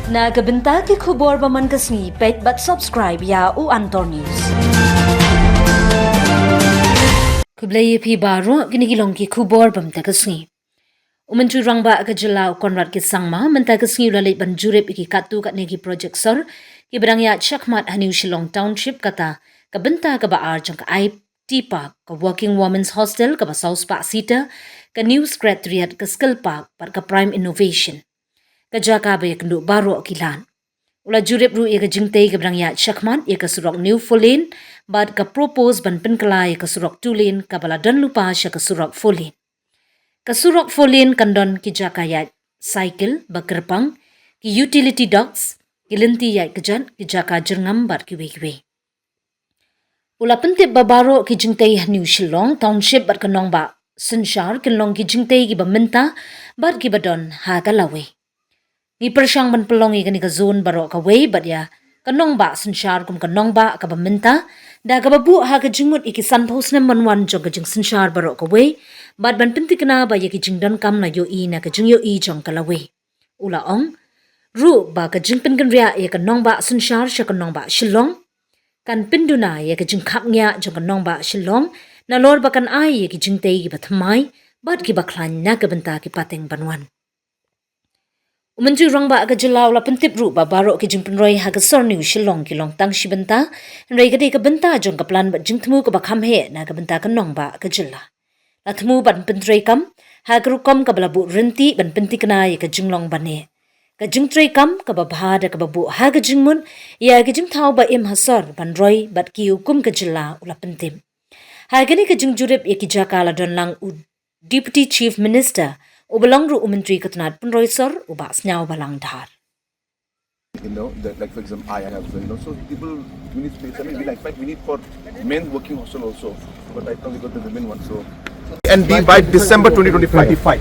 Nagabenta ki khubor ba man kasni pet but subscribe ya u Antor News. Kublai pi baro ginigilong ki khubor bam ta kasni. Umanchu rangba ka jila konrad ki sangma menta kasni lalai ban jurip ki katu kat negi projek sor ki berangya chakmat haniu Shillong Township kata kabenta ka ba ar jang ka IT Park ka Working Women's Hostel ka ba South Park Sita ka New Secretariat ka Skill Park par ka Prime Innovation. Kajaka ba yakndo baro kilan. Ula jurip ru ka jingtrei ka berangya chakmat ka surok new folin bad ka propose ban penkala ka surok tulin ka bala dan lupa sya ka surok folin. Ka surok folin kandon ki jaka cycle ba kerpang ki utility docks ki lenti kejan ki jaka jerngam bar ki wei. Ula pentip ba baro ki jingtrei New Shillong Township bar kanong ba senshar kinlong ki jingtrei ki ba menta bar ki badon ha ka lawe. Ni persyang ban pelongi ka ni ka zone baro ka way bat ya kanong ba sensyar kum kanong ba ka baminta da ka babu ha ka jingmut iki sanpos na manwan jong ka jing sensyar baro ka way bat ban pinti kana ba ya ki jingdon kam na yo i na ka jing yo i jong ka lawe. Ula ong ru ba ka jing pynkynriah ya kanong ba sensyar sya kanong ba Shillong kan pinduna ya ka jing khap nya jong kanong ba Shillong na lor ba kan ai ya ki jingtrei ki Bathymmai bat ki baklan na ka benta ki pateng banwan. Umanju rangba aga jila ula pentip ru ba baro ki jingpenroi haga sorniu Shillong ki long tang shibenta nrei gade ka benta jong ka plan ba jingtmu ka bakam he na ka benta ka nong ba ka jila. Latmu ban pentrei kam haga rukom ka balabu renti ban penti kana ya ka jinglong bane. Ka jingtrei kam ka babha da ka babu haga jingmun ya ka jingtau ba im hasar ban roi bat ki hukum ka jila ula pentim. Haga ni ka jingjurip ya ki jaka la don lang u Deputy Chief Minister Ubalong ru umentri katnat punroi sor ubas nyau balang dhar. Like for example, I have, so people, we need space. I mean, in fact, we need for men working hostel also. But right now we got the women one, so. And be by December 2025.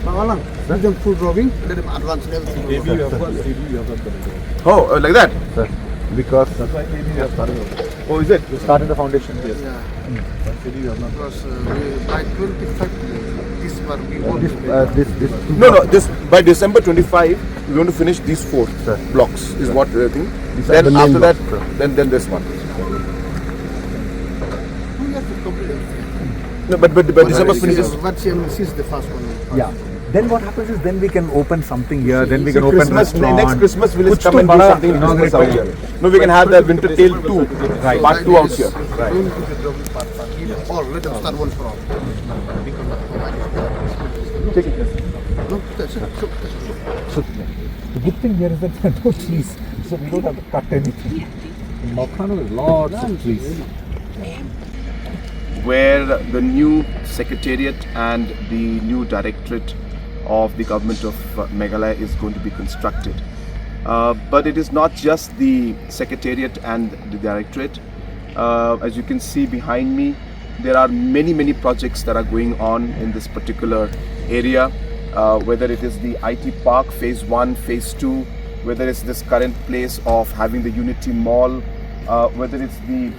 Pangalang, some food robbing, let them advance everything. Maybe you have got. Oh, like that? Sir, because that's why maybe we have started. Oh, is it? We started the foundation. Yes. Yeah. But maybe we have not. Because by 25, this one we want No, this by December 25, we're going to finish these 4 blocks. Is what I think. Then after that, then this one. We have to complete everything. No, but December finishes. But this is the first one. Yeah. Then what happens is then we can open something here. Then we can open Christmas, restaurant. next Christmas we'll come and do something in Christmas out here. No, we can have the winter tale 2, Right. part 2 out here. Right. Going to the double part. Or let them start one from. Take it. No, that's it. So the good thing here is that there are no trees, so we don't have to cut anything. In Makhano, there's lots of trees. Where the new Secretariat and the new Directorate of the government of Meghalaya is going to be constructed. But it is not just the Secretariat and the Directorate. As you can see behind me, there are many projects that are going on in this particular area, whether it is the IT Park Phase 1, Phase 2, whether it's this current place of having the Unity Mall, whether it's the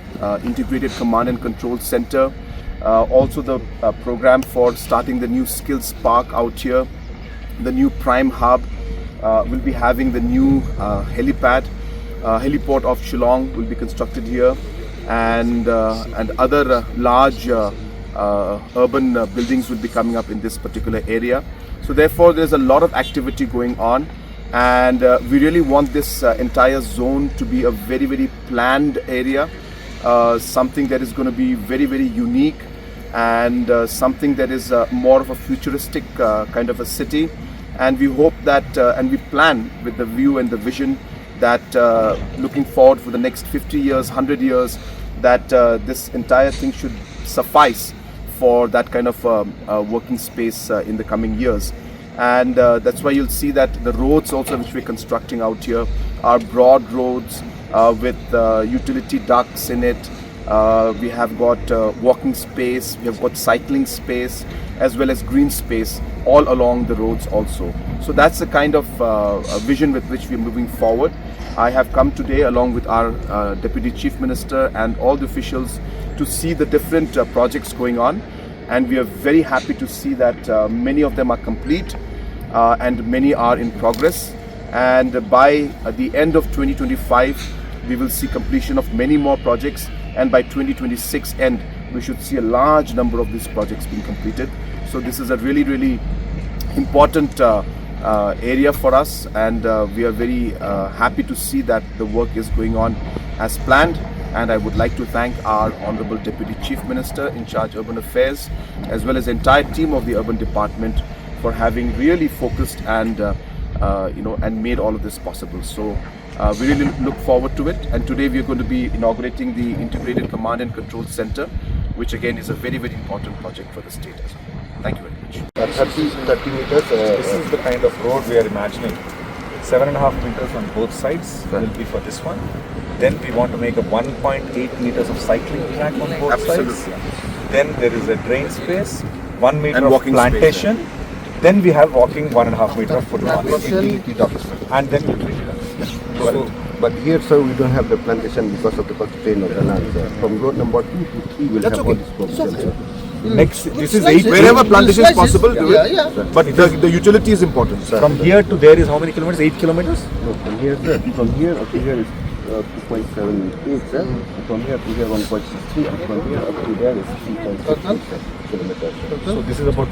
Integrated Command and Control Center, also the program for starting the new Skills Park out here, the new Prime Hub, will be having the new heliport of Shillong will be constructed here, and other large urban buildings will be coming up in this particular area. So therefore there's a lot of activity going on, and we really want this entire zone to be a very planned area, something that is going to be very unique, and something that is more of a futuristic kind of a city. And we hope that and we plan with the view and the vision that looking forward for the next 50 years, 100 years, that this entire thing should suffice for that kind of working space in the coming years. And that's why you'll see that the roads also which we're constructing out here are broad roads with utility ducts in it. We have got walking space, we have got cycling space, as well as green space all along the roads also. So that's the kind of vision with which we're moving forward. I have come today along with our Deputy Chief Minister and all the officials to see the different projects going on, and we are very happy to see that many of them are complete and many are in progress. and by the end of 2025 we will see completion of many more projects, and by 2026 end we should see a large number of these projects being completed. So this is a really important area for us, and we are very happy to see that the work is going on as planned. And I would like to thank our Honorable Deputy Chief Minister in charge Urban Affairs, as well as the entire team of the Urban Department, for having really focused and and made all of this possible. So we really look forward to it. And today we are going to be inaugurating the Integrated Command and Control Center, which again is a very important project for the state as well. Thank you very much. 30 meters. This is the kind of road we are imagining. 7.5 meters on both sides will be for this one. Then we want to make a 1.8 meters of cycling track on both sides. Then there is a drain space, 1 meter and of plantation. Then we have walking 1.5 meter of footpath. And then utility ducts. But here, sir, we don't have the plantation because of the constraint of the land. From road number 2 to 3, we'll have all this problem. Next, this is 8. Wherever plantation is possible, do it. Yeah. But the utility is important. From here to there is how many kilometers? 8 kilometers? No, from here, sir. From here up to here is 2.78, sir. From here to here 1.63. And from here up to there is 3.6 kilometers. So this is about